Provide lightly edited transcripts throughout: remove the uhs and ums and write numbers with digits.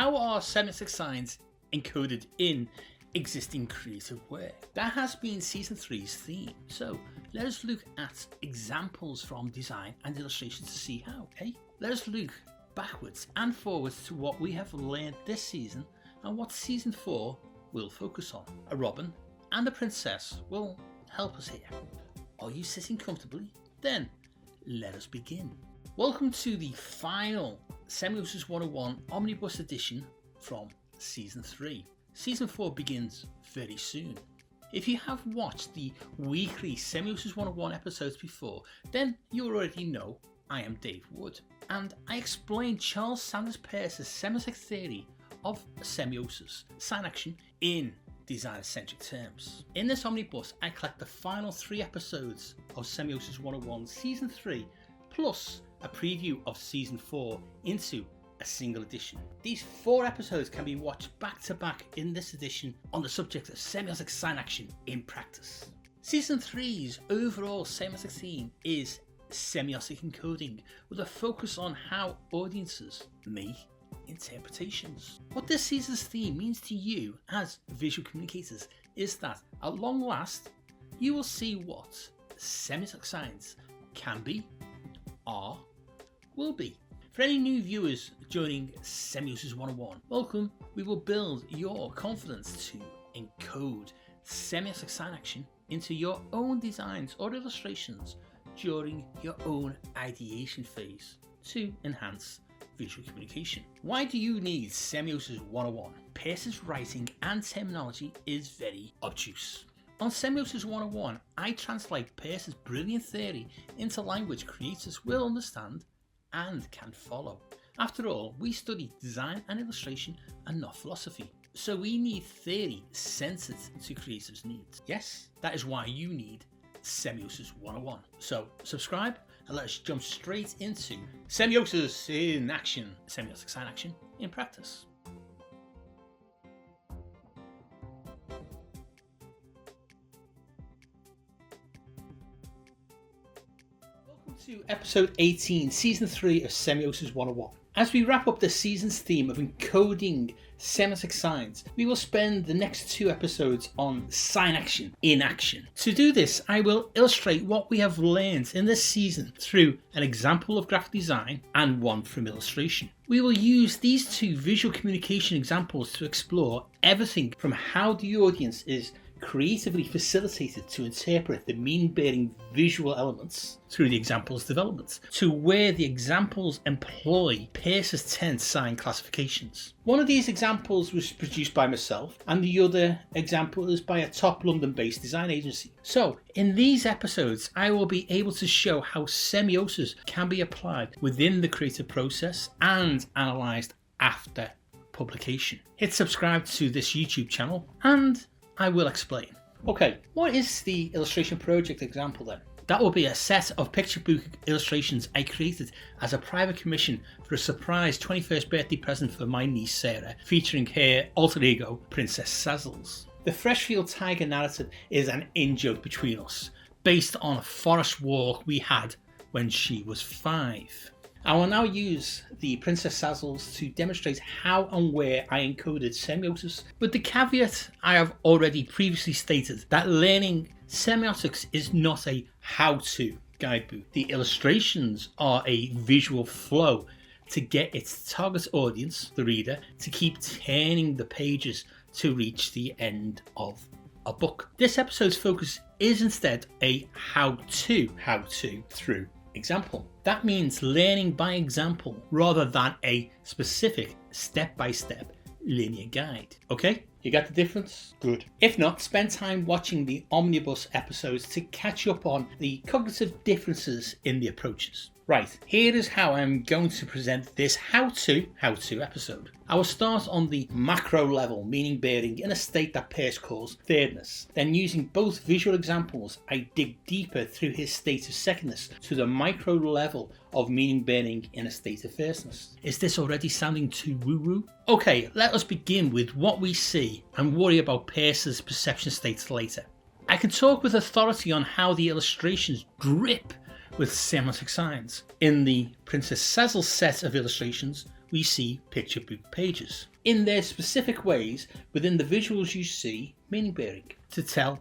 how are semiotic signs encoded in existing creative work? That has been Season 3's theme, so let us look at examples from design and illustration to see how, Let us look backwards and forwards to what we have learned this season and what Season 4 will focus on. A robin and a princess will help us here. Are you sitting comfortably? Then let us begin. Welcome to the final Semiosis 101 Omnibus edition from Season 3. Season 4 begins very soon. If you have watched the weekly Semiosis 101 episodes before, then you already know I am Dave Wood, and I explained Charles Sanders Peirce's semiotic theory of semiosis, sign-action, in design-centric terms. In this omnibus, I collect the final 3 episodes of Semiosis 101 Season 3, plus a preview of Season 4 into a single edition. These 4 episodes can be watched back to back in this edition on the subject of semiotic sign-action in practice. Season 3's overall semiotic theme is semiotic encoding, with a focus on how audiences make interpretations. What this season's theme means to you as visual communicators is that at long last you will see what semiotic signs can be, are, will be. For any new viewers joining Semiosis 101, welcome. We will build your confidence to encode semiotic sign-action into your own designs or illustrations during your own ideation phase to enhance visual communication. Why do you need Semiosis 101? Peirce's writing and terminology is very obtuse. On Semiosis 101, I translate Peirce's brilliant theory into language creators will understand and can follow. After all, we study design and illustration and not philosophy. So we need theory centered to creators' needs. Yes, that is why you need Semiosis 101. So subscribe and let us jump straight into Semiosis in action, semiotic sign action in practice. Welcome to episode 18, season 3 of Semiosis 101. As we wrap up the season's theme of encoding semiotic signs, we will spend the next 2 episodes on sign action in action. To do this, I will illustrate what we have learned in this season through an example of graphic design and one from illustration. We will use these 2 visual communication examples to explore everything from how the audience is creatively facilitated to interpret the meaning-bearing visual elements through the example's development, to where the examples employ Peirce's 10 sign classifications. One of these examples was produced by myself, and the other example is by a top London-based design agency. So, in these episodes, I will be able to show how semiosis can be applied within the creative process and analysed after publication. Hit subscribe to this YouTube channel, and I will explain. Okay, what is the illustration project example then? That will be a set of picture book illustrations I created as a private commission for a surprise 21st birthday present for my niece Sarah, featuring her alter ego, Princess Sazzles. The Freshfield Tiger narrative is an in-joke between us, based on a forest walk we had when she was 5. I will now use the Princess Sazzles to demonstrate how and where I encoded semiosis, with the caveat I have already previously stated that learning semiotics is not a how-to guidebook. The illustrations are a visual flow to get its target audience, the reader, to keep turning the pages to reach the end of a book. This episode's focus is instead a how-to through example. That means learning by example rather than a specific step-by-step linear guide. Okay, you got the difference? Good. If not, spend time watching the Omnibus episodes to catch up on the cognitive differences in the approaches. Right, here is how I'm going to present this how-to episode. I will start on the macro level, meaning bearing in a state that Peirce calls thirdness. Then using both visual examples, I dig deeper through his state of secondness to the micro level of meaning bearing in a state of firstness. Is this already sounding too woo-woo? Okay, let us begin with what we see and worry about Peirce's perception states later. I can talk with authority on how the illustrations drip with semiotic signs. In the Princess Sazzles set of illustrations, we see picture book pages in their specific ways within the visuals you see meaning bearing to tell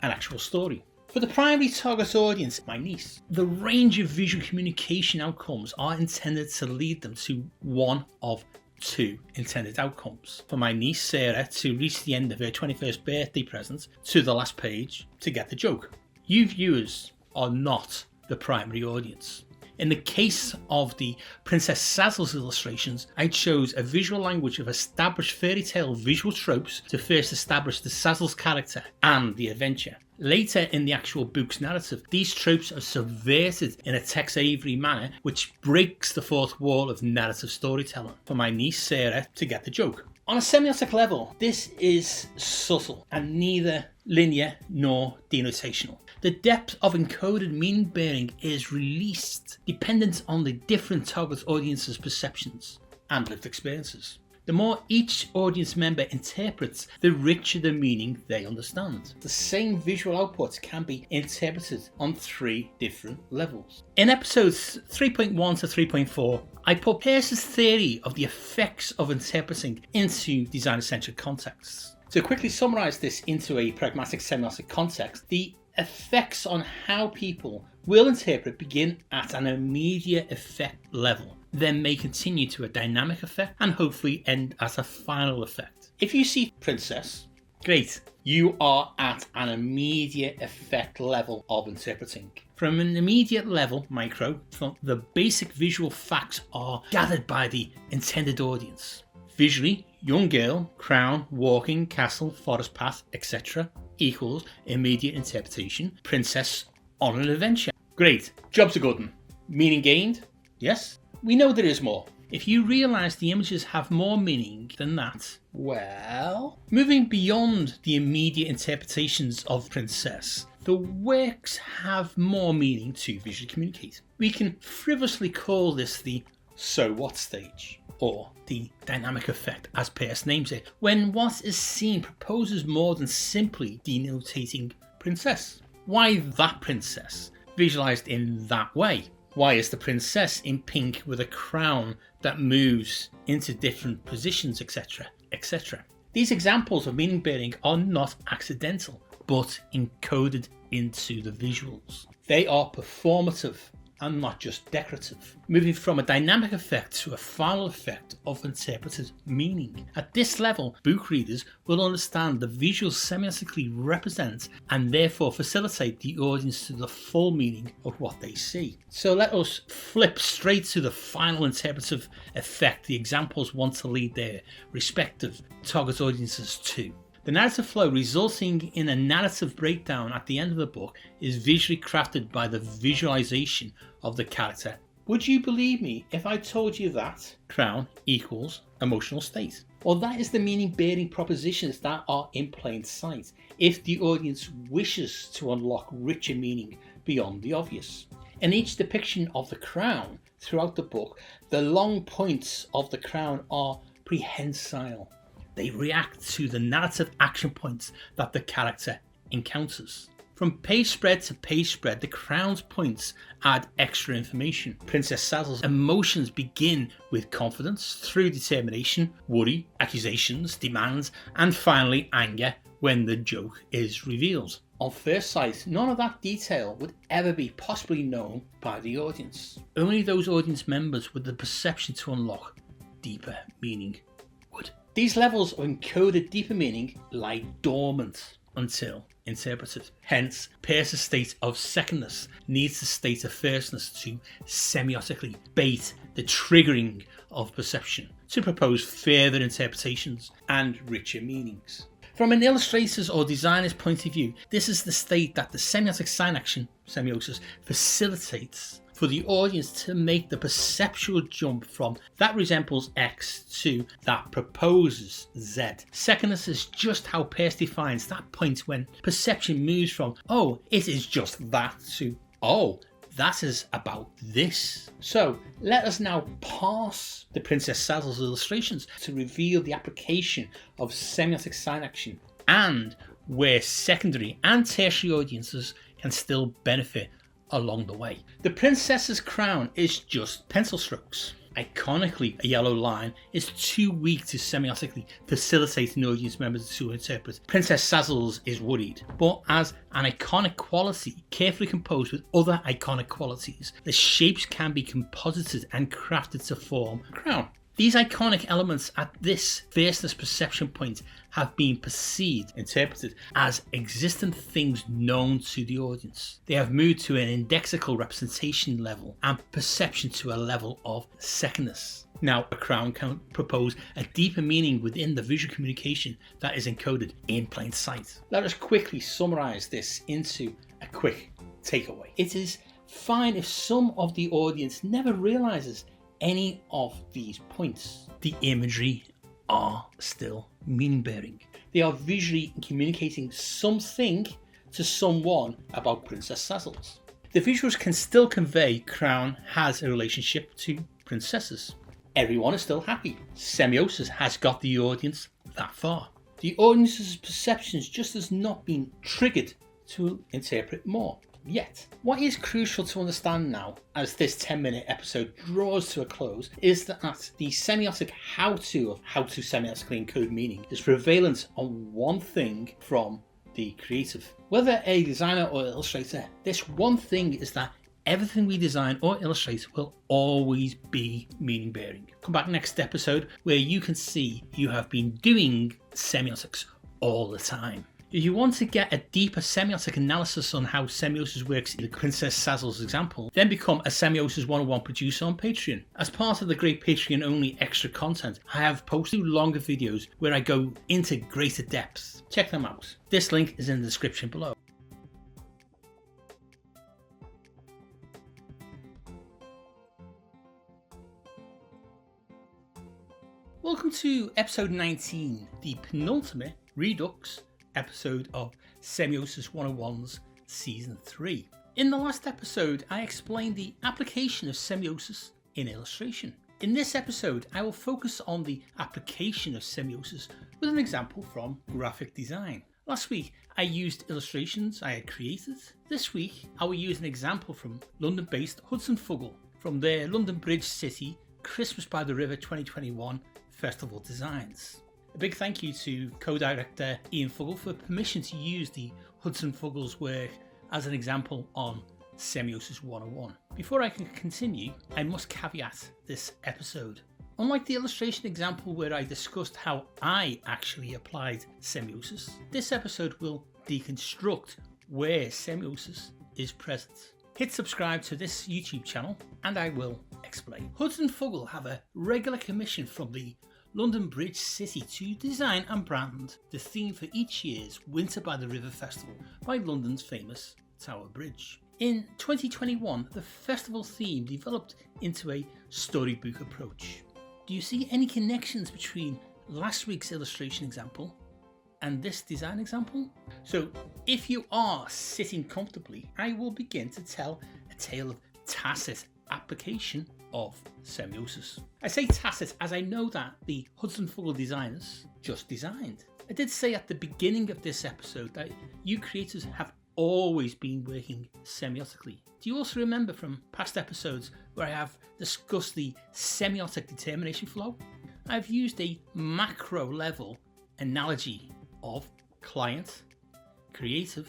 an actual story. For the primary target audience, my niece, the range of visual communication outcomes are intended to lead them to one of two intended outcomes. For my niece Sarah to reach the end of her 21st birthday present to the last page to get the joke. You viewers are not the primary audience. In the case of the Princess Sazzle's illustrations, I chose a visual language of established fairy tale visual tropes to first establish the Sazzle's character and the adventure. Later in the actual book's narrative, these tropes are subverted in a Tex Avery manner which breaks the fourth wall of narrative storytelling for my niece Sarah to get the joke. On a semiotic level, this is subtle and neither linear nor denotational. The depth of encoded meaning bearing is released dependent on the different target audience's perceptions and lived experiences. The more each audience member interprets, the richer the meaning they understand. The same visual output can be interpreted on 3 different levels. In episodes 3.1 to 3.4, I put Peirce's theory of the effects of interpreting into designer-centric contexts. To quickly summarise this into a pragmatic semiotic context, the effects on how people will interpret begin at an immediate effect level, then may continue to a dynamic effect and hopefully end at a final effect. If you see princess, great, you are at an immediate effect level of interpreting. From an immediate level, micro, the basic visual facts are gathered by the intended audience. Visually, young girl, crown, walking, castle, forest path, etc. equals immediate interpretation, princess on an adventure. Great, job's a good one. Meaning gained? Yes? We know there is more. If you realise the images have more meaning than that, well, moving beyond the immediate interpretations of princess, the works have more meaning to visually communicate. We can frivolously call this the so what stage, or the dynamic effect as Peirce names it, when what is seen proposes more than simply denotating princess. Why that princess, visualised in that way? Why is the princess in pink with a crown that moves into different positions, etc., etc.? These examples of meaning bearing are not accidental, but encoded into the visuals. They are performative and not just decorative, moving from a dynamic effect to a final effect of interpreted meaning. At this level, book readers will understand the visuals semiotically represent and therefore facilitate the audience to the full meaning of what they see. So let us flip straight to the final interpretive effect the examples want to lead their respective target audiences to. The narrative flow resulting in a narrative breakdown at the end of the book is visually crafted by the visualization of the character. Would you believe me if I told you that crown equals emotional state? Or that is the meaning bearing propositions that are in plain sight if the audience wishes to unlock richer meaning beyond the obvious. In each depiction of the crown throughout the book, the long points of the crown are prehensile. They react to the narrative action points that the character encounters. From page spread to page spread, the crown's points add extra information. Princess Sazzle's emotions begin with confidence, through determination, worry, accusations, demands, and finally anger when the joke is revealed. On first sight, none of that detail would ever be possibly known by the audience. Only those audience members with the perception to unlock deeper meaning would. These levels of encoded deeper meaning lie dormant until interpreted. Hence, Peirce's state of secondness needs the state of firstness to semiotically bait the triggering of perception to propose further interpretations and richer meanings. From an illustrator's or designer's point of view, this is the state that the semiotic sign-action, semiosis, facilitates for the audience to make the perceptual jump from that resembles X to that proposes Z. Secondness is just how Peirce defines that point when perception moves from, oh, it is just that, to, oh, that is about this. So let us now parse the Princess Sazzle's illustrations to reveal the application of semiotic sign-action and where secondary and tertiary audiences can still benefit along the way. The princess's crown is just pencil strokes. Iconically, a yellow line is too weak to semiotically facilitate an audience member to interpret. Princess Sazzles is worried, but as an iconic quality carefully composed with other iconic qualities, the shapes can be composited and crafted to form a crown. These iconic elements at this fierceness perception point have been interpreted as existent things known to the audience. They have moved to an indexical representation level and perception to a level of secondness. Now, a crown can propose a deeper meaning within the visual communication that is encoded in plain sight. Let us quickly summarize this into a quick takeaway. It is fine if some of the audience never realizes any of these points. The imagery are still meaning bearing. They are visually communicating something to someone about Princess Sazzles. The visuals can still convey Crown has a relationship to princesses. Everyone is still happy. Semiosis has got the audience that far. The audience's perceptions just has not been triggered to interpret more yet. What is crucial to understand now, as this 10-minute episode draws to a close, is that the semiotic how-to of how to semiotically encode meaning is prevalent on one thing from the creative. Whether a designer or illustrator, this one thing is that everything we design or illustrate will always be meaning bearing. Come back next episode where you can see you have been doing semiotics all the time. If you want to get a deeper semiotic analysis on how semiosis works in the Princess Sazzles example, then become a Semiosis 101 producer on Patreon. As part of the great Patreon only extra content, I have posted longer videos where I go into greater depth. Check them out. This link is in the description below. Welcome to episode 19, the penultimate Redux episode of Semiosis 101's Season 3. In the last episode, I explained the application of semiosis in illustration. In this episode, I will focus on the application of semiosis with an example from graphic design. Last week, I used illustrations I had created. This week, I will use an example from London-based Hudson Fuggle from their London Bridge City Christmas by the River 2021 Festival Designs. A big thank you to co-director Ian Fuggle for permission to use the Hudson Fuggle's work as an example on Semiosis 101. Before I can continue, I must caveat this episode. Unlike the illustration example where I discussed how I actually applied semiosis, this episode will deconstruct where semiosis is present. Hit subscribe to this YouTube channel and I will explain. Hudson Fuggle have a regular commission from the London Bridge City to design and brand the theme for each year's Winter by the River Festival by London's famous Tower Bridge. In 2021, the festival theme developed into a storybook approach. Do you see any connections between last week's illustration example and this design example? So if you are sitting comfortably, I will begin to tell a tale of tacit application of semiosis. I say tacit as I know that the Hudson Fuggle designers just designed. I did say at the beginning of this episode that you creators have always been working semiotically. Do you also remember from past episodes where I have discussed the semiotic determination flow? I've used a macro level analogy of client, creative,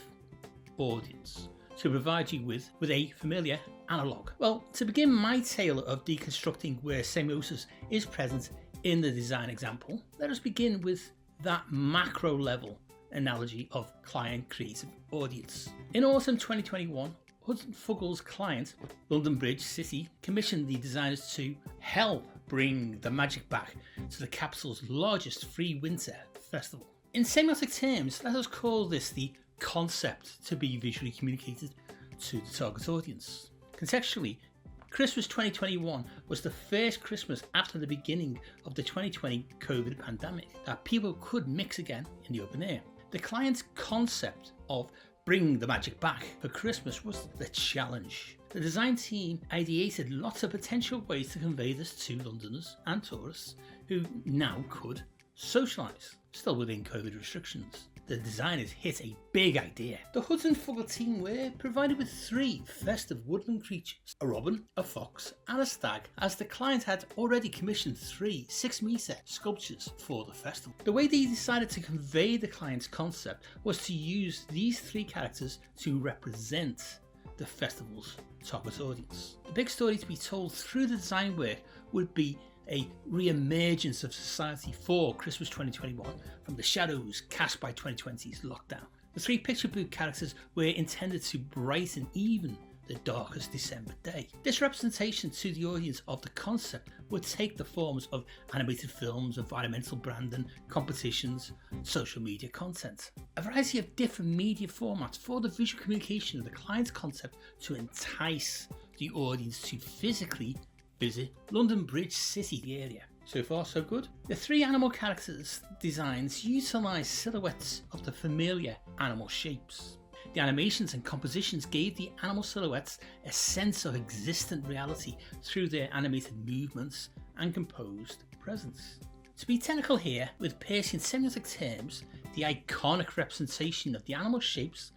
audience to provide you with a familiar analogue. Well, to begin my tale of deconstructing where semiosis is present in the design example, let us begin with that macro level analogy of client, creative, audience. In autumn 2021, Hudson Fuggle's client, London Bridge City, commissioned the designers to help bring the magic back to the capital's largest free winter festival. In semiotic terms, let us call this the concept to be visually communicated to the target audience. Contextually, Christmas 2021 was the first Christmas after the beginning of the 2020 COVID pandemic that people could mix again in the open air. The client's concept of bringing the magic back for Christmas was the challenge. The design team ideated lots of potential ways to convey this to Londoners and tourists who now could socialise, still within COVID restrictions. the designers hit a big idea. The Hudson Fuggle team were provided with 3 festive woodland creatures, a robin, a fox and a stag, as the client had already commissioned 3 6-metre sculptures for the festival. The way they decided to convey the client's concept was to use these 3 characters to represent the festival's target audience. The big story to be told through the design work would be a re-emergence of society for Christmas 2021 from the shadows cast by 2020's lockdown. The 3 picture book characters were intended to brighten even the darkest December day. This representation to the audience of the concept would take the forms of animated films, environmental branding, competitions, social media content. A variety of different media formats for the visual communication of the client's concept to entice the audience to physically visit London Bridge City area. So far so good. The 3 animal characters designs utilise silhouettes of the familiar animal shapes. The animations and compositions gave the animal silhouettes a sense of existent reality through their animated movements and composed presence. To be technical here, with Peircean semiotic terms, the iconic representation of the animal shapes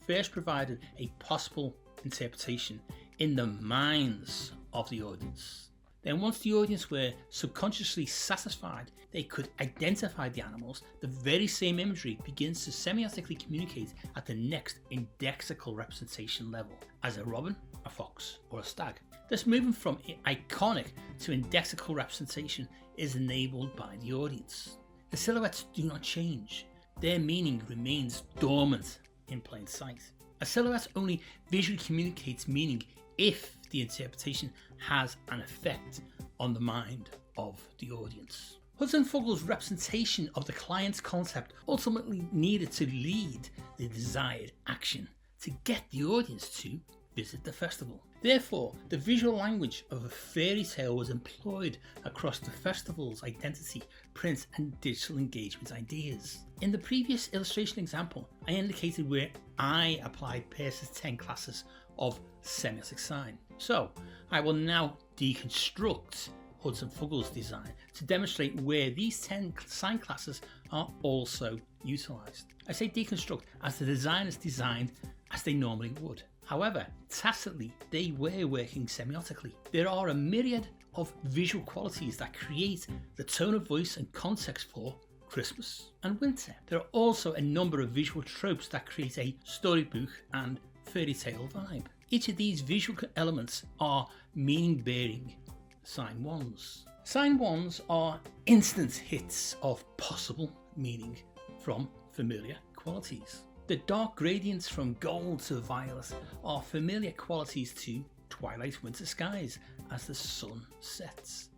first provided a possible interpretation in the minds of the audience. Then once the audience were subconsciously satisfied they could identify the animals, the very same imagery begins to semiotically communicate at the next indexical representation level, as a robin, a fox or a stag. This movement from iconic to indexical representation is enabled by the audience. The silhouettes do not change, their meaning remains dormant in plain sight. A silhouette only visually communicates meaning if the interpretation has an effect on the mind of the audience. Hudson Fuggle's representation of the client's concept ultimately needed to lead the desired action to get the audience to visit the festival. Therefore, the visual language of a fairy tale was employed across the festival's identity, print and digital engagement ideas. In the previous illustration example, I indicated where I applied Peirce's 10 classes of semiotic sign. So I will now deconstruct Hudson Fuggle's design to demonstrate where these 10 sign classes are also utilised. I say deconstruct as the designers designed as they normally would. However, tacitly they were working semiotically. There are a myriad of visual qualities that create the tone of voice and context for Christmas and winter. There are also a number of visual tropes that create a storybook and fairy tale vibe. Each of these visual elements are meaning-bearing sign wands. Sign wands are instant hits of possible meaning from familiar qualities. The dark gradients from gold to violet are familiar qualities to twilight winter skies as the sun sets.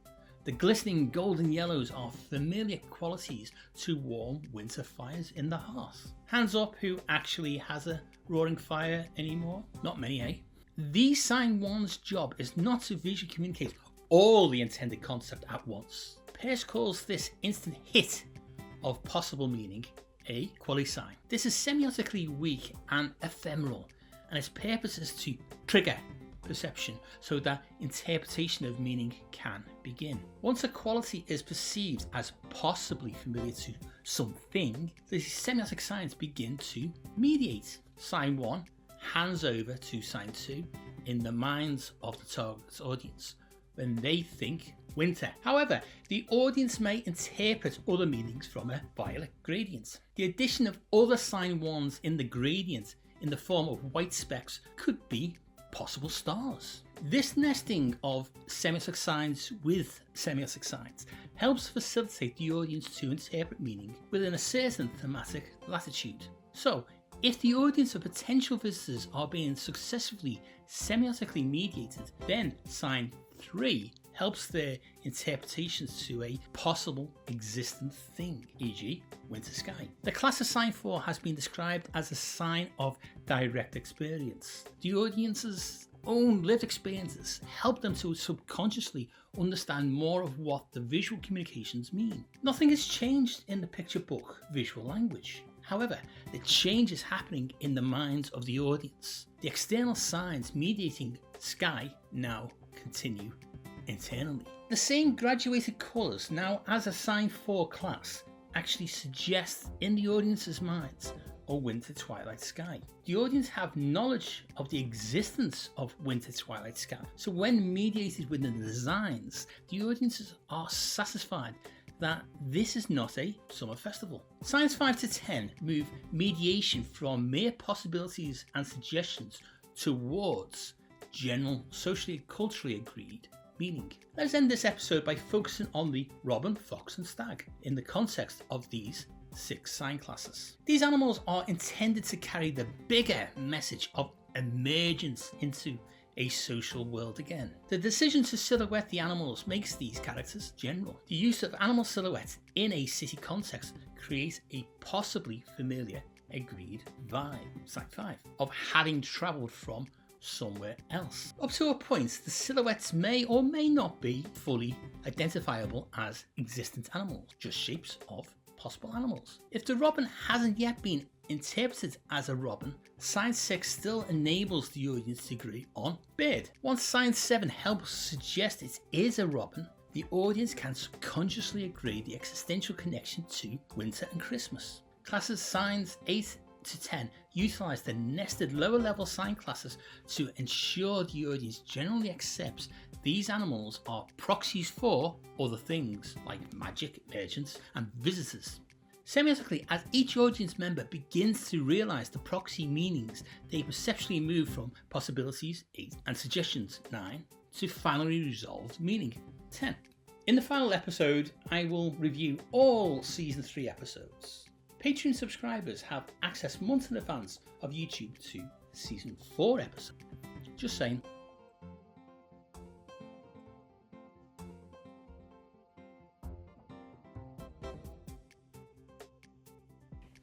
The glistening golden yellows are familiar qualities to warm winter fires in the hearth. Hands up who actually has a roaring fire anymore? Not many, eh? These sign wands' job is not to visually communicate all the intended concept at once. Peirce calls this instant hit of possible meaning a quali sign. This is semiotically weak and ephemeral, and its purpose is to trigger perception so that interpretation of meaning can begin. Once a quality is perceived as possibly familiar to something, the semiotic signs begin to mediate. Sign 1 hands over to sign 2 in the minds of the target audience when they think winter. However, the audience may interpret other meanings from a violet gradient. The addition of other sign wands in the gradient in the form of white specks could be possible stars. This nesting of semiotic signs with semiotic signs helps facilitate the audience to interpret meaning within a certain thematic latitude. So, if the audience of potential visitors are being successfully semiotically mediated, then sign 3 helps their interpretations to a possible existent thing, e.g. winter sky. The class of sign 4 has been described as a sign of direct experience. The audience's own lived experiences help them to subconsciously understand more of what the visual communications mean. Nothing has changed in the picture book visual language. However, the change is happening in the minds of the audience. The external signs mediating sky now continue internally. The same graduated colours now as a sign 4 class actually suggest in the audience's minds a winter twilight sky. The audience have knowledge of the existence of winter twilight sky, so when mediated within the designs, the audiences are satisfied that this is not a summer festival. Signs 5 to 10 move mediation from mere possibilities and suggestions towards general, socially, culturally agreed meaning. Let's end this episode by focusing on the robin, fox and stag in the context of these 6 sign classes. These animals are intended to carry the bigger message of emergence into a social world again. The decision to silhouette the animals makes these characters general. The use of animal silhouettes in a city context creates a possibly familiar agreed vibe, Sign 5, of having travelled from somewhere else. Up to a point, the silhouettes may or may not be fully identifiable as existent animals, just shapes of possible animals. If the robin hasn't yet been interpreted as a robin, Sign 6 still enables the audience to agree on bird. Once Sign 7 helps suggest it is a robin, the audience can subconsciously agree the existential connection to winter and Christmas. Classes Signs 8 to 10 utilize the nested lower level sign classes to ensure the audience generally accepts these animals are proxies for other things like magic, merchants and visitors. Semiotically, as each audience member begins to realise the proxy meanings, they perceptually move from possibilities 8 and suggestions 9 to finally resolved meaning 10. In the final episode, I will review all Season 3 episodes. Patreon subscribers have access months in advance of YouTube to Season 4 episodes. Just saying.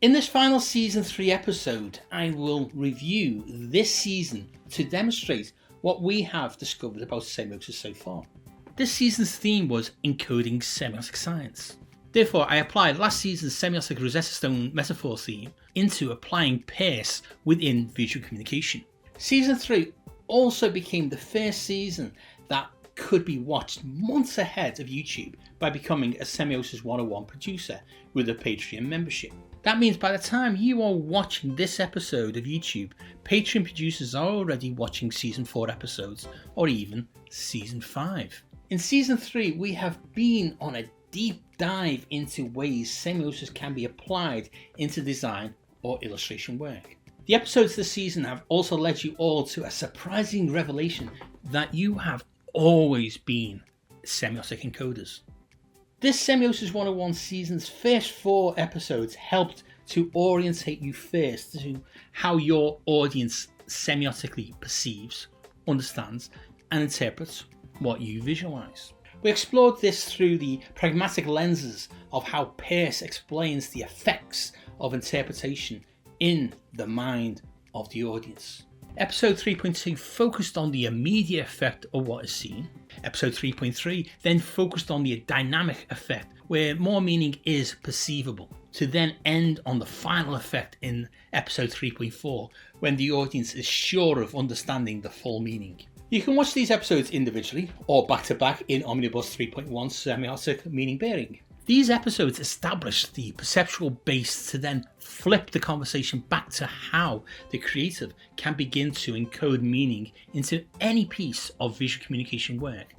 In this final Season 3 episode, I will review this season to demonstrate what we have discovered about semiosis so far. This season's theme was encoding semiotic science. Therefore, I applied last season's semiotic Rosetta Stone metaphor theme into applying Peirce within visual communication. Season 3 also became the first season that could be watched months ahead of YouTube by becoming a Semiosis 101 producer with a Patreon membership. That means by the time you are watching this episode of YouTube, Patreon producers are already watching Season 4 episodes or even Season 5. In Season 3, we have been on a deep dive into ways semiosis can be applied into design or illustration work. The episodes this season have also led you all to a surprising revelation that you have always been semiotic encoders. This Semiosis 101 season's first 4 episodes helped to orientate you first to how your audience semiotically perceives, understands and interprets what you visualize. We explored this through the pragmatic lenses of how Peirce explains the effects of interpretation in the mind of the audience. Episode 3.2 focused on the immediate effect of what is seen. Episode 3.3 then focused on the dynamic effect, where more meaning is perceivable, to then end on the final effect in episode 3.4, when the audience is sure of understanding the full meaning. You can watch these episodes individually or back to back in Omnibus 3.1 Semiotic Meaning Bearing. These episodes establish the perceptual base to then flip the conversation back to how the creative can begin to encode meaning into any piece of visual communication work,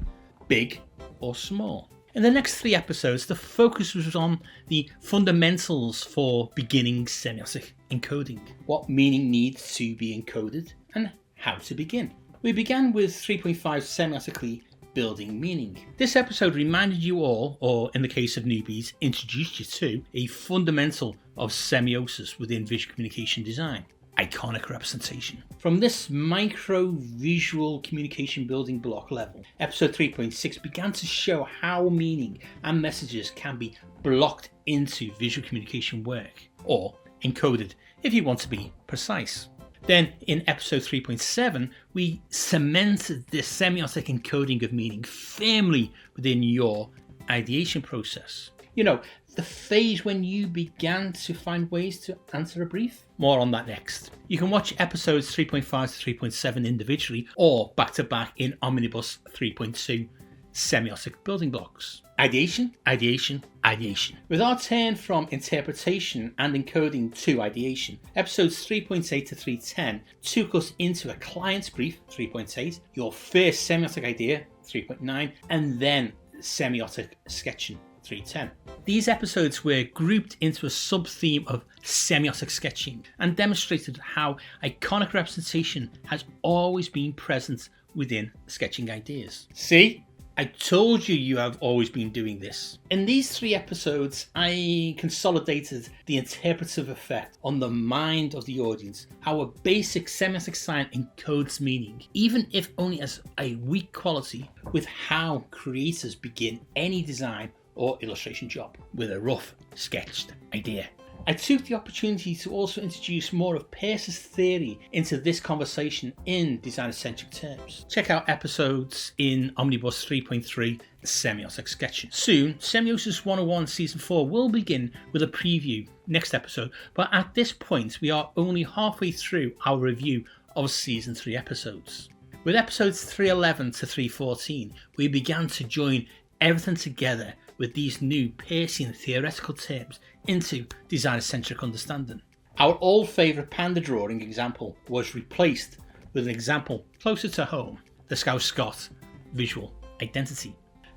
big or small. In the next 3 episodes, the focus was on the fundamentals for beginning semiotic encoding, what meaning needs to be encoded, and how to begin. We began with 3.5 Semiotically building meaning. This episode reminded you all, or in the case of newbies, introduced you to a fundamental of semiosis within visual communication design: iconic representation. From this micro visual communication building block level, episode 3.6 began to show how meaning and messages can be blocked into visual communication work, or encoded if you want to be precise. Then in episode 3.7, we cemented this semiotic encoding of meaning firmly within your ideation process. You know, the phase when you began to find ways to answer a brief. More on that next. You can watch episodes 3.5 to 3.7 individually or back to back in Omnibus 3.2 semiotic building blocks. Ideation, ideation, ideation. With our turn from interpretation and encoding to ideation, episodes 3.8 to 3.10 took us into a client's brief, 3.8, your first semiotic idea, 3.9, and then semiotic sketching, 3.10. These episodes were grouped into a sub-theme of semiotic sketching and demonstrated how iconic representation has always been present within sketching ideas. See? I told you you have always been doing this. In these 3 episodes, I consolidated the interpretive effect on the mind of the audience, how a basic semiotic sign encodes meaning, even if only as a weak quality, with how creators begin any design or illustration job, with a rough sketched idea. I took the opportunity to also introduce more of Peirce's theory into this conversation in designer-centric terms. Check out episodes in Omnibus 3.3, Semiotic Sketching. Soon, Semiosis 101 Season 4 will begin with a preview next episode, but at this point we are only halfway through our review of Season 3 episodes. With episodes 311 to 314, we began to join everything together with these new Peircean theoretical terms into designer-centric understanding. Our old favourite panda drawing example was replaced with an example closer to home, the Scout-Scott visual identity.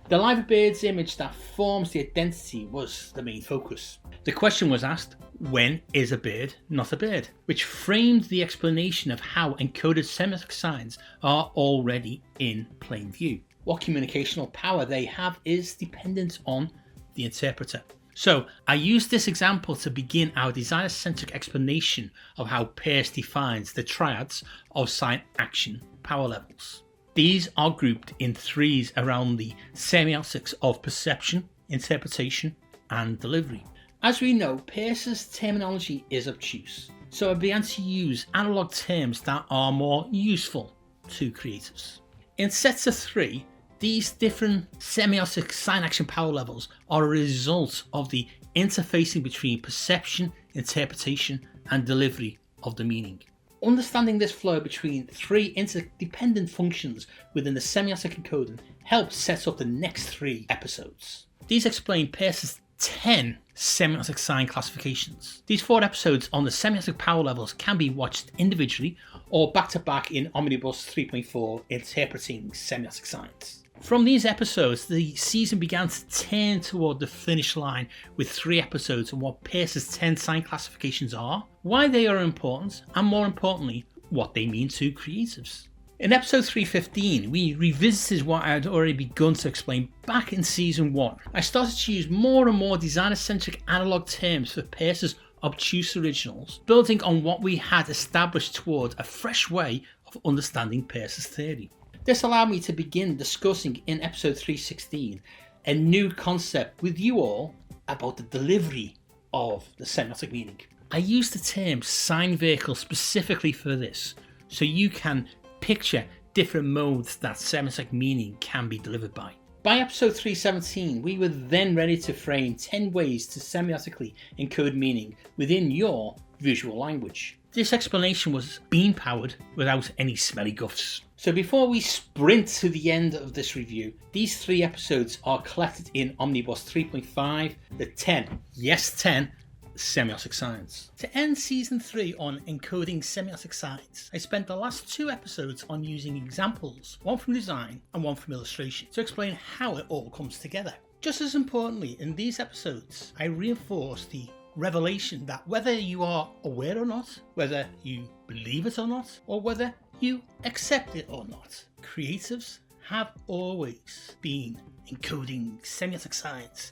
The live bird's image that forms the identity was the main focus. The question was asked, when is a bird not a bird? Which framed the explanation of how encoded semiotic signs are already in plain view. What communicational power they have is dependent on the interpreter. So I used this example to begin our designer-centric explanation of how Peirce defines the triads of sign-action power levels. These are grouped in 3s around the semiotics of perception, interpretation, and delivery. As we know, Peirce's terminology is obtuse, so I began to use analog terms that are more useful to creatives. In sets of 3, these different semiotic sign-action power levels are a result of the interfacing between perception, interpretation, and delivery of the meaning. Understanding this flow between 3 interdependent functions within the semiotic encoding helps set up the next 3 episodes. These explain Peirce's 10 semiotic sign classifications. These 4 episodes on the semiotic power levels can be watched individually or back to back in Omnibus 3.4 Interpreting Semiotic Signs. From these episodes, the season began to turn toward the finish line with 3 episodes on what Peirce's 10 sign classifications are, why they are important, and more importantly, what they mean to creatives. In episode 315, we revisited what I had already begun to explain back in season 1. I started to use more and more designer-centric analog terms for Peirce's obtuse originals, building on what we had established toward a fresh way of understanding Peirce's theory. This allowed me to begin discussing in episode 316 a new concept with you all about the delivery of the semiotic meaning. I used the term sign vehicle specifically for this, so you can picture different modes that semiotic meaning can be delivered by. By episode 317, we were then ready to frame 10 ways to semiotically encode meaning within your visual language. This explanation was beam powered without any smelly guffs. So before we sprint to the end of this review, these 3 episodes are collected in Omnibus 3.5, the 10, yes 10, semiotic signs. To end season 3 on encoding semiotic signs, I spent the last 2 episodes on using examples, one from design and one from illustration, to explain how it all comes together. Just as importantly, in these episodes, I reinforced the revelation that whether you are aware or not, whether you believe it or not, or whether you accept it or not, creatives have always been encoding semiotic signs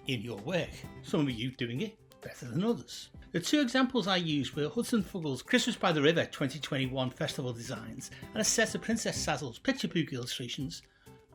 in your work. Some of you doing it better than others. The 2 examples I used were Hudson Fuggles' Christmas by the River 2021 festival designs and a set of Princess Sazzle's picture book illustrations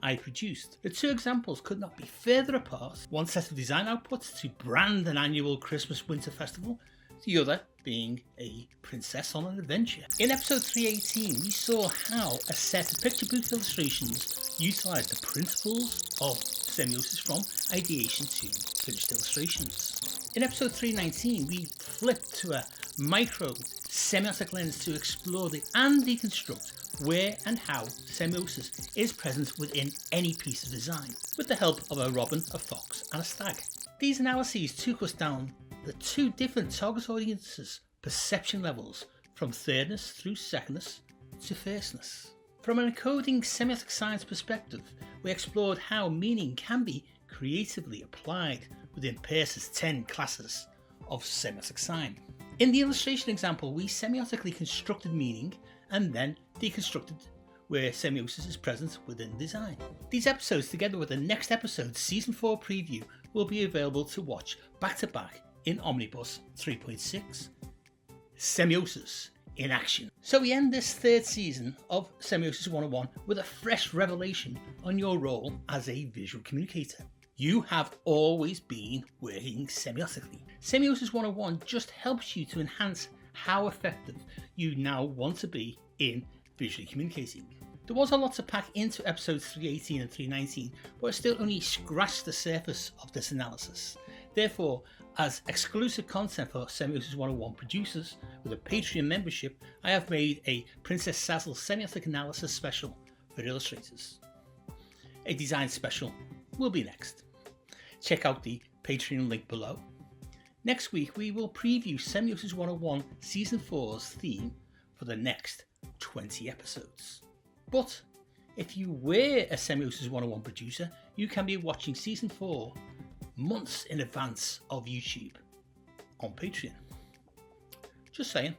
I produced. The 2 examples could not be further apart, one set of design outputs to brand an annual Christmas winter festival, the other being a princess on an adventure. In episode 318, we saw how a set of picture book illustrations utilised the principles of semiosis from ideation to finished illustrations. In episode 319, we flipped to a micro semiotic lens to explore and deconstruct where and how semiosis is present within any piece of design, with the help of a robin, a fox and a stag. These analyses took us down the two different target audiences' perception levels, from thirdness through secondness to firstness. From an encoding semiotic science perspective, we explored how meaning can be creatively applied within Peirce's 10 classes of semiotic sign. In the illustration example, we semiotically constructed meaning and then deconstructed where semiosis is present within design. These episodes, together with the next episode, Season 4 preview, will be available to watch back to back in Omnibus 3.6. Semiosis in action. So we end this third season of Semiosis 101 with a fresh revelation on your role as a visual communicator. You have always been working semiotically. Semiosis 101 just helps you to enhance how effective you now want to be in visually communicating. There was a lot to pack into episodes 318 and 319, but I still only scratched the surface of this analysis. Therefore, as exclusive content for Semiosis 101 producers with a Patreon membership, I have made a Princess Sazzle semiotic analysis special for illustrators. A design special will be next. Check out the Patreon link below. Next week we will preview Semiosis 101 Season 4's theme for the next 20 episodes. But if you were a Semiosis 101 producer, you can be watching Season 4 months in advance of YouTube on Patreon. Just saying.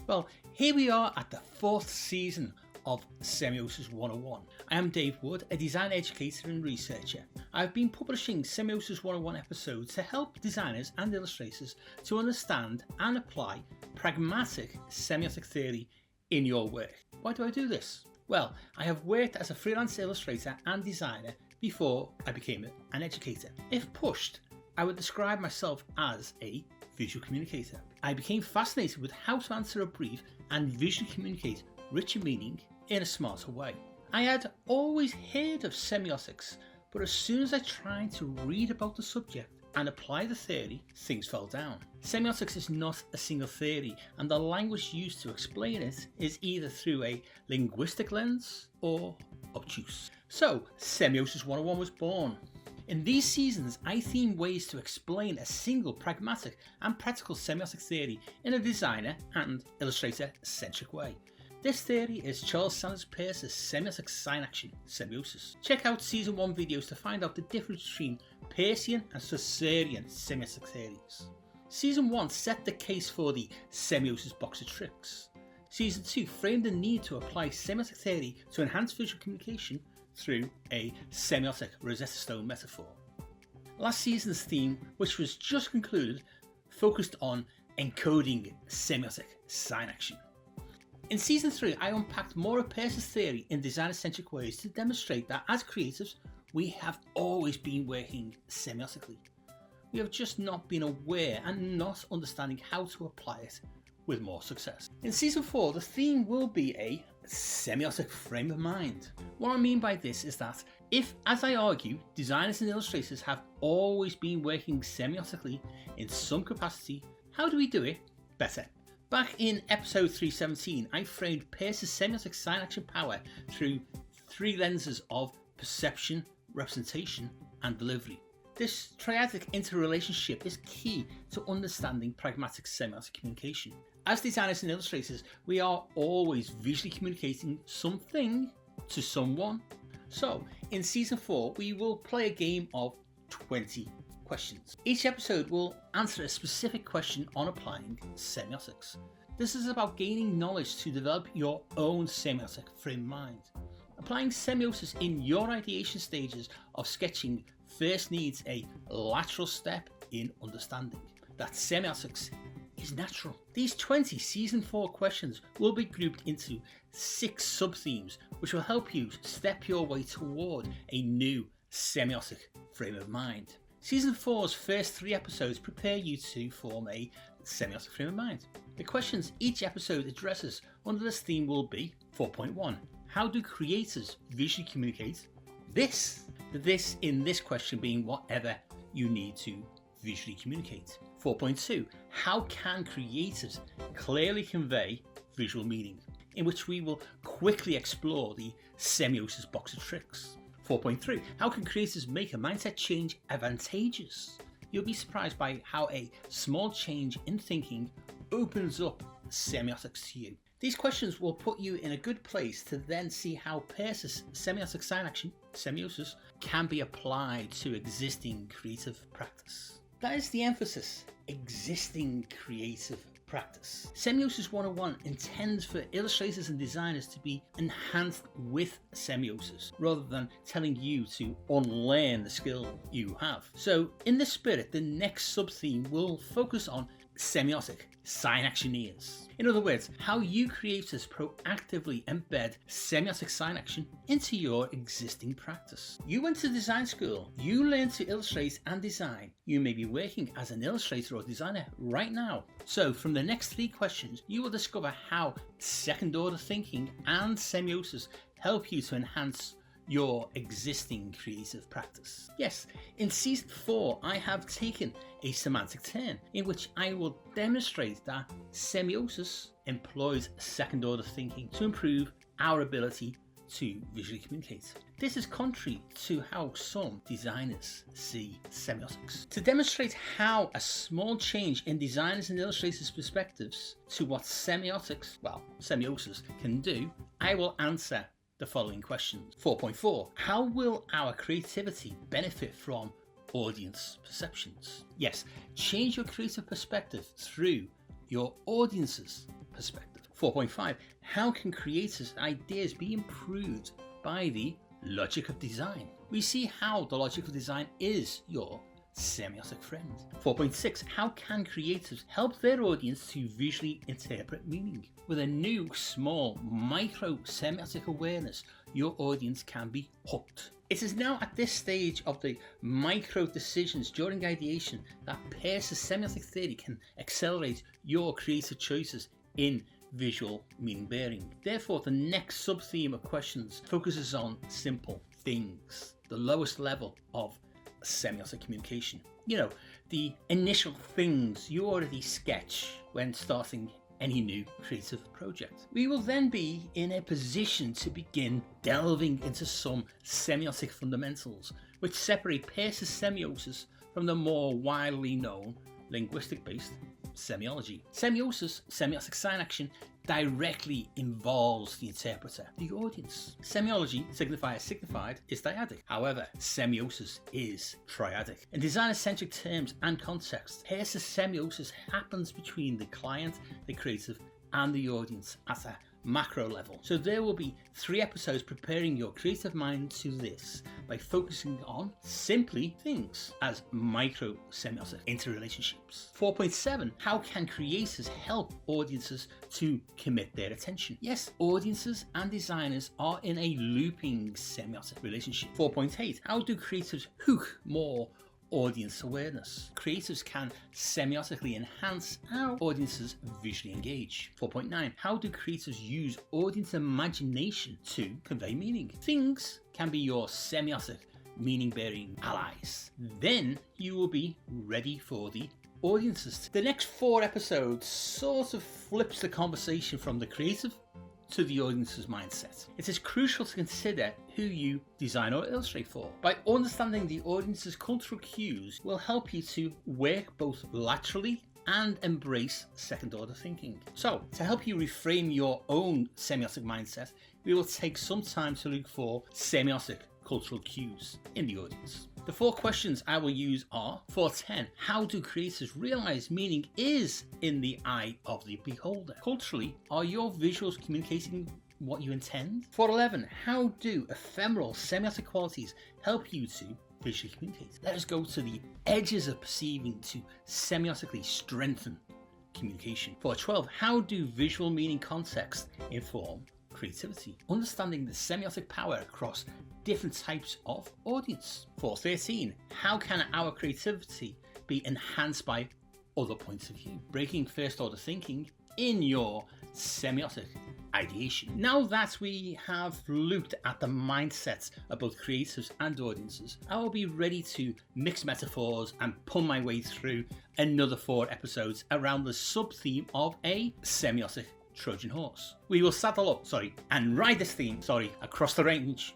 Well, here we are at the fourth season of Semiosis 101. I am Dave Wood, a design educator and researcher. I've been publishing Semiosis 101 episodes to help designers and illustrators to understand and apply pragmatic semiotic theory in your work. Why do I do this? Well, I have worked as a freelance illustrator and designer before I became an educator. If pushed, I would describe myself as a visual communicator. I became fascinated with how to answer a brief and visually communicate richer meaning in a smarter way. I had always heard of semiotics, but as soon as I tried to read about the subject and apply the theory, things fell down. Semiotics is not a single theory, and the language used to explain it is either through a linguistic lens or obtuse. So, Semiosis 101 was born. In these seasons, I theme ways to explain a single pragmatic and practical semiotic theory in a designer and illustrator-centric way. This theory is Charles Sanders Peirce's Semiotic Sign-action Semiosis. Check out Season 1 videos to find out the difference between Peircean and Saussurean semiotic theories. Season 1 set the case for the semiosis box of tricks. Season 2 framed the need to apply semiotic theory to enhance visual communication through a semiotic Rosetta Stone metaphor. Last season's theme, which was just concluded, focused on encoding semiotic sign-action. In Season 3, I unpacked more of Peirce's theory in designer-centric ways to demonstrate that as creatives, we have always been working semiotically. We have just not been aware and not understanding how to apply it with more success. In Season 4, the theme will be a semiotic frame of mind. What I mean by this is that if, as I argue, designers and illustrators have always been working semiotically in some capacity, how do we do it better? Back in episode 317, I framed Peirce's semiotic sign-action power through three lenses of perception, representation, and delivery. This triadic interrelationship is key to understanding pragmatic semiotic communication. As designers and illustrators, we are always visually communicating something to someone. So, in Season 4, we will play a game of 20 questions. Each episode will answer a specific question on applying semiotics. This is about gaining knowledge to develop your own semiotic frame of mind. Applying semiosis in your ideation stages of sketching first needs a lateral step in understanding that semiotics is natural. These 20 Season 4 questions will be grouped into 6 sub-themes, which will help you step your way toward a new semiotic frame of mind. Season 4's first 3 episodes prepare you to form a semiotic frame of mind. The questions each episode addresses under this theme will be 4.1. How do creators visually communicate This in this question being whatever you need to visually communicate. 4.2, how can creatives clearly convey visual meaning? In which we will quickly explore the semiosis box of tricks. 4.3, how can creatives make a mindset change advantageous? You'll be surprised by how a small change in thinking opens up semiotics to you. These questions will put you in a good place to then see how Peirce's semiotic sign-action, semiosis, can be applied to existing creative practice. That is the emphasis, existing creative practice. Semiosis 101 intends for illustrators and designers to be enhanced with semiosis, rather than telling you to unlearn the skill you have. So in this spirit, the next sub-theme will focus on semiotic sign-action-ers. In other words, how you creators proactively embed semiotic sign-action into your existing practice. You went to design school, you learned to illustrate and design. You may be working as an illustrator or designer right now. So from the next 3 questions, you will discover how second order thinking and semiosis help you to enhance your existing creative practice. Yes, in season 4, I have taken a semantic turn in which I will demonstrate that semiosis employs second order thinking to improve our ability to visually communicate. This is contrary to how some designers see semiotics. To demonstrate how a small change in designers and illustrators' perspectives to what semiotics, semiosis, can do, I will answer the following questions. 4.4, how will our creativity benefit from audience perceptions? Yes, change your creative perspective through your audience's perspective. 4.5, how can creators' ideas be improved by the logic of design? We see how the logic of design is your semiotic friend. 4.6, how can creators help their audience to visually interpret meaning? With a new, small, micro semiotic awareness, your audience can be hooked. It is now at this stage of the micro decisions during ideation that Peirce's semiotic theory can accelerate your creative choices in visual meaning bearing. Therefore, the next sub-theme of questions focuses on simple things, the lowest level of semiotic communication. You know, the initial things you already sketch when starting any new creative project. We will then be in a position to begin delving into some semiotic fundamentals which separate Peirce's semiosis from the more widely known linguistic-based semiology. Semiosis, semiotic sign-action, directly involves the interpreter, the audience. Semiology, signified, is dyadic. However, semiosis is triadic. In designer-centric terms and context, Peirce's semiosis happens between the client, the creative, and the audience at a macro level. So there will be 3 episodes preparing your creative mind to this by focusing on simply things as micro semiotic interrelationships. 4.7, how can creators help audiences to commit their attention? Yes, audiences and designers are in a looping semiotic relationship. 4.8, how do creatives hook more audience awareness? Creatives can semiotically enhance how audiences visually engage. 4.9, how do creatives use audience imagination to convey meaning? Things can be your semiotic meaning bearing allies. Then you will be ready for the audiences. The next 4 episodes sort of flips the conversation from the creative to the audience's mindset. It is crucial to consider who you design or illustrate for. By understanding the audience's cultural cues will help you to work both laterally and embrace second order thinking. So, to help you reframe your own semiotic mindset, we will take some time to look for semiotic cultural cues in the audience. The 4 questions I will use are: 4.10, how do creators realize meaning is in the eye of the beholder? Culturally, are your visuals communicating what you intend? 4.11, how do ephemeral semiotic qualities help you to visually communicate? Let us go to the edges of perceiving to semiotically strengthen communication. 4.12, how do visual meaning contexts inform creativity? Understanding the semiotic power across different types of audience. 4.13, how can our creativity be enhanced by other points of view? Breaking first order thinking in your semiotic ideation. Now that we have looked at the mindsets of both creatives and audiences, I will be ready to mix metaphors and pull my way through another 4 episodes around the sub-theme of a semiotic Trojan horse. We will saddle up, and ride this theme, across the range,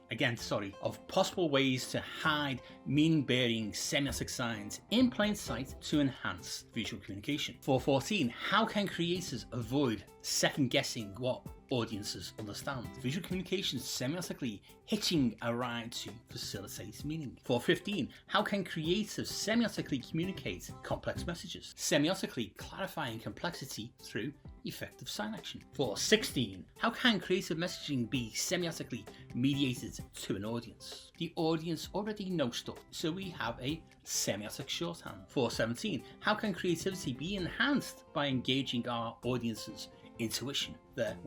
of possible ways to hide meaning-bearing semiotic signs in plain sight to enhance visual communication. 4.14, how can creators avoid second-guessing what audiences understand? Visual communication semiotically hitching a ride to facilitate meaning. 4.15, how can creatives semiotically communicate complex messages? Semiotically clarifying complexity through effective sign action. 4.16, how can creative messaging be semiotically mediated to an audience? The audience already know stuff, so we have a semiotic shorthand. 4.17, how can creativity be enhanced by engaging our audience's intuition? That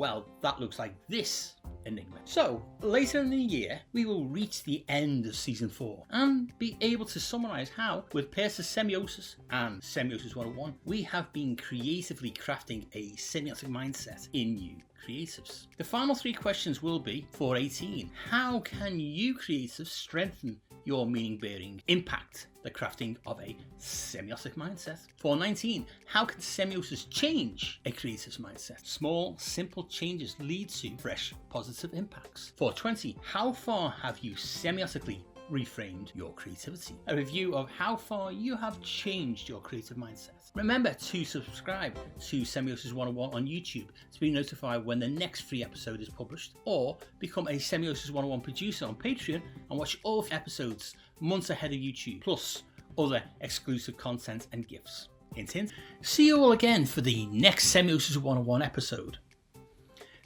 looks like this enigma. So later in the year, we will reach the end of season 4 and be able to summarize how, with Peirce's Semiosis and Semiosis 101, we have been creatively crafting a semiotic mindset in new creatives. The final 3 questions will be: 4.18, how can you creatives strengthen your meaning-bearing impact the crafting of a semiotic mindset? 4.19, how can semiosis change a creative's mindset? Small, simple changes lead to fresh, positive impacts. 4.20, how far have you semiotically reframed your creativity? A review of how far you have changed your creative mindset. Remember to subscribe to Semiosis 101 on YouTube to be notified when the next free episode is published, or become a Semiosis 101 producer on Patreon and watch all episodes months ahead of YouTube, plus other exclusive content and gifts. Hint, hint. See you all again for the next Semiosis 101 episode.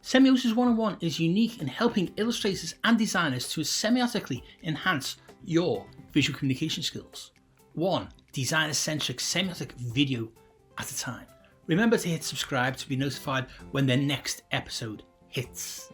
Semiosis 101 is unique in helping illustrators and designers to semiotically enhance your visual communication skills. 1 designer-centric semiotic video at a time. Remember to hit subscribe to be notified when the next episode hits.